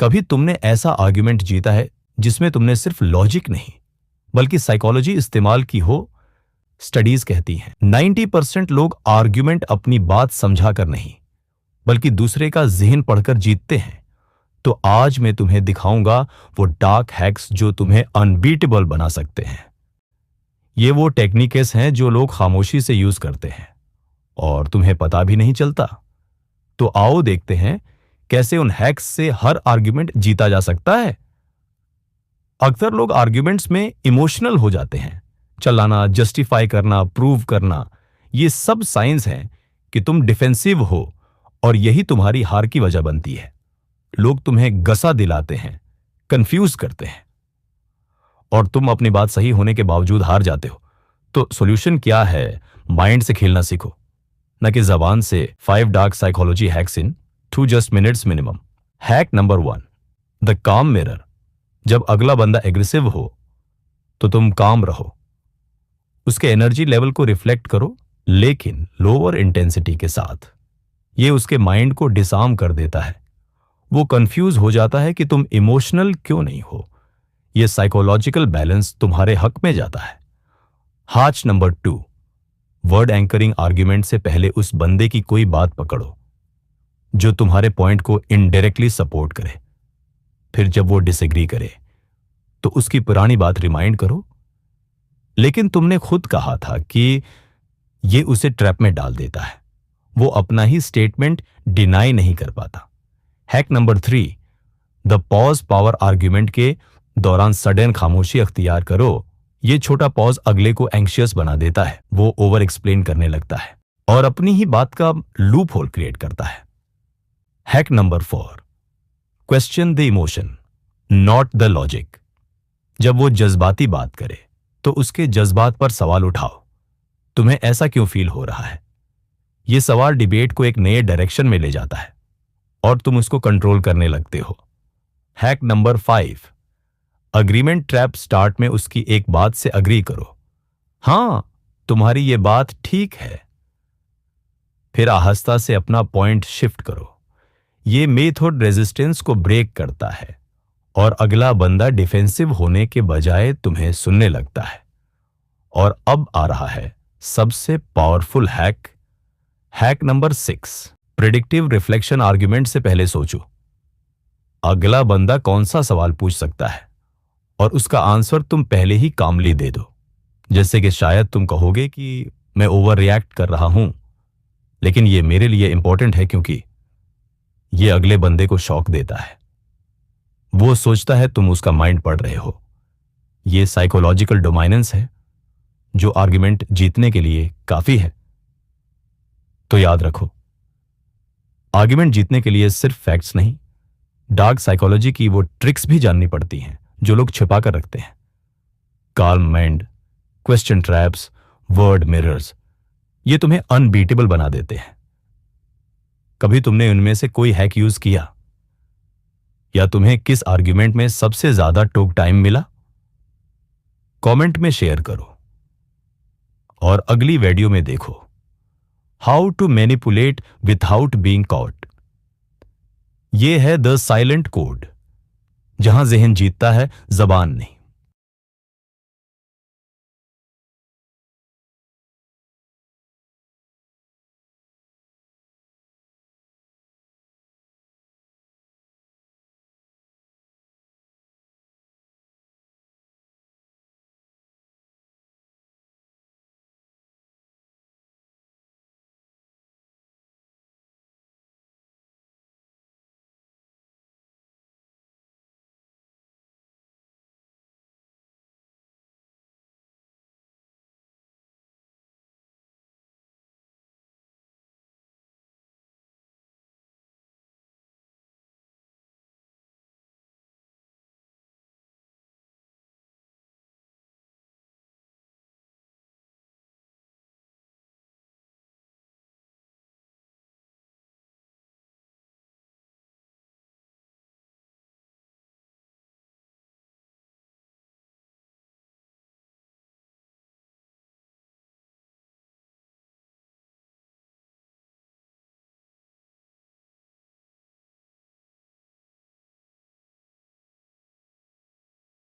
कभी तुमने ऐसा आर्ग्यूमेंट जीता है जिसमें तुमने सिर्फ लॉजिक नहीं बल्कि साइकोलॉजी इस्तेमाल की हो? स्टडीज कहती हैं 90% लोग आर्ग्यूमेंट अपनी बात समझाकर नहीं बल्कि दूसरे का ज़हन पढ़कर जीतते हैं। तो आज मैं तुम्हें दिखाऊंगा वो डार्क हैक्स जो तुम्हें अनबीटेबल बना सकते हैं। ये वो टेक्निक्स हैं जो लोग खामोशी से यूज करते हैं और तुम्हें पता भी नहीं चलता। तो आओ देखते हैं कैसे उन हैक्स से हर आर्ग्यूमेंट जीता जा सकता है। अक्सर लोग आर्ग्यूमेंट्स में इमोशनल हो जाते हैं। चलाना, जस्टिफाई करना, प्रूव करना, ये सब साइंस हैं कि तुम डिफेंसिव हो और यही तुम्हारी हार की वजह बनती है। लोग तुम्हें गसा दिलाते हैं, कंफ्यूज करते हैं और तुम अपनी बात सही होने के बावजूद हार जाते हो। तो सॉल्यूशन क्या है? माइंड से खेलना सीखो, न कि जबान से। 5 dark psychology hacks in 2 just minutes minimum. Hack number 1, the काम मिरर। जब अगला बंदा एग्रेसिव हो तो तुम काम रहो, उसके एनर्जी लेवल को रिफ्लेक्ट करो, लेकिन लोअर इंटेंसिटी के साथ। ये उसके माइंड को डिसआर्म कर देता है। वो कंफ्यूज हो जाता है कि तुम इमोशनल क्यों नहीं हो। ये साइकोलॉजिकल बैलेंस तुम्हारे हक में जाता है। Hack number 2, word anchoring. Argument से पहले उस बंदे की कोई बात पकड़ो जो तुम्हारे पॉइंट को इनडायरेक्टली सपोर्ट करे। फिर जब वो डिसएग्री करे तो उसकी पुरानी बात रिमाइंड करो, लेकिन तुमने खुद कहा था कि ये उसे ट्रैप में डाल देता है। वो अपना ही स्टेटमेंट डिनाई नहीं कर पाता। Hack number 3, the pause power. Argument के दौरान सडन खामोशी अख्तियार करो। ये छोटा पॉज अगले को एंग्शियस बना देता है। वो ओवर एक्सप्लेन करने लगता है और अपनी ही बात का लूप होल क्रिएट करता है। Hack number 4, question the emotion not the logic. जब वो जज्बाती बात करे तो उसके जज्बात पर सवाल उठाओ। तुम्हें ऐसा क्यों फील हो रहा है? ये सवाल डिबेट को एक नए डायरेक्शन में ले जाता है और तुम उसको कंट्रोल करने लगते हो। Hack number 5, agreement trap. Start में उसकी एक बात से अग्री करो। हां, तुम्हारी ये बात ठीक है। फिर आहिस्ता से अपना पॉइंट शिफ्ट करो। ये मेथड रेजिस्टेंस को ब्रेक करता है और अगला बंदा डिफेंसिव होने के बजाय तुम्हें सुनने लगता है। और अब आ रहा है सबसे powerful hack. Hack number 6, predictive reflection. Argument से पहले सोचो अगला बंदा कौन सा सवाल पूछ सकता है और उसका आंसर तुम पहले ही कामली दे दो। जैसे कि शायद तुम कहोगे कि मैं ओवर रिएक्ट कर रहा हूं, लेकिन ये मेरे लिए इंपॉर्टेंट है क्योंकि ये अगले बंदे को शॉक देता है। वो सोचता है तुम उसका माइंड पढ़ रहे हो। ये साइकोलॉजिकल डोमिनेंस है जो आर्ग्यूमेंट जीतने के लिए काफी है। तो याद रखो, आर्ग्यूमेंट जीतने के लिए सिर्फ फैक्ट्स नहीं, डार्क साइकोलॉजी की वो ट्रिक्स भी जाननी पड़ती हैं जो लोग छिपा कर रखते हैं। Calm mind, question traps, word mirrors, ये तुम्हें अनबीटेबल बना देते हैं। कभी तुमने उनमें से कोई हैक यूज किया? या तुम्हें किस आर्ग्यूमेंट में सबसे ज्यादा टॉक टाइम मिला? कमेंट में शेयर करो और अगली वीडियो में देखो how to manipulate without being caught. ये है द साइलेंट कोड, जहां ज़हन जीतता है, जबान नहीं।